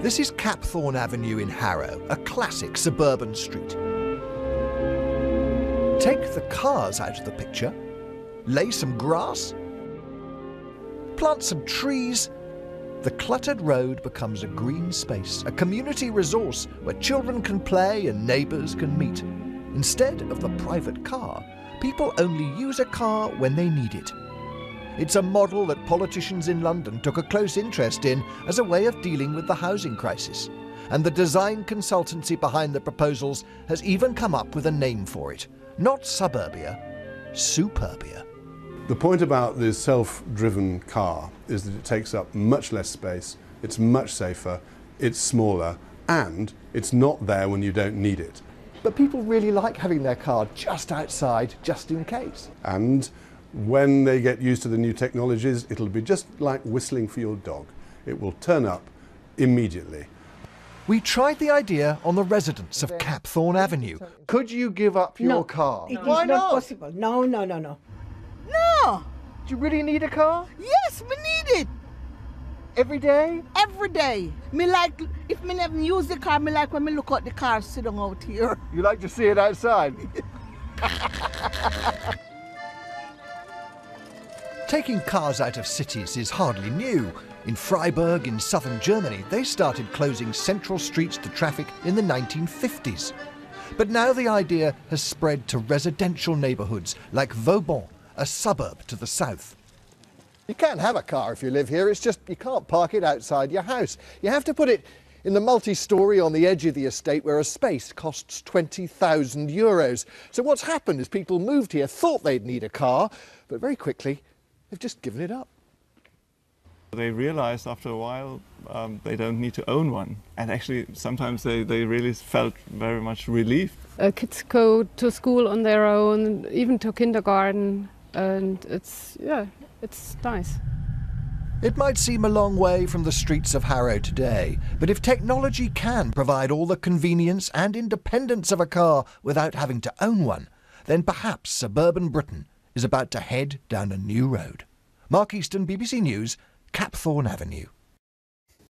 This is Capthorne Avenue in Harrow, a classic suburban street. Take the cars out of the picture, lay some grass, plant some trees. The cluttered road becomes a green space, a community resource where children can play and neighbours can meet. Instead of the private car, people only use a car when they need it. It's a model that politicians in London took a close interest in as a way of dealing with the housing crisis. And the design consultancy behind the proposals has even come up with a name for it. Not suburbia, superbia. The point about the self-driven car is that it takes up much less space, it's much safer, it's smaller, and it's not there when you don't need it. But people really like having their car just outside, just in case. And when they get used to the new technologies, it'll be just like whistling for your dog. It will turn up immediately. We tried the idea on the residents of Capthorne Avenue. Could you give up your car? It Why is not not? possible. No. No! Do you really need a car? Yes, me need it. Every day? Every day. Me like, if me never use the car, me like when me look at the car sitting out here. You like to see it outside? Taking cars out of cities is hardly new. In Freiburg in southern Germany, they started closing central streets to traffic in the 1950s. But now the idea has spread to residential neighbourhoods like Vauban, a suburb to the south. You can't have a car if you live here, it's just you can't park it outside your house. You have to put it in the multi-storey on the edge of the estate where a space costs €20,000. So what's happened is people moved here, thought they'd need a car, but very quickly they've just given it up. They realized after a while they don't need to own one. And actually sometimes they really felt very much relieved. Kids go to school on their own, even to kindergarten, and it's nice. It might seem a long way from the streets of Harrow today, but if technology can provide all the convenience and independence of a car without having to own one, then perhaps suburban Britain is about to head down a new road. Mark Easton, BBC News, Capthorne Avenue.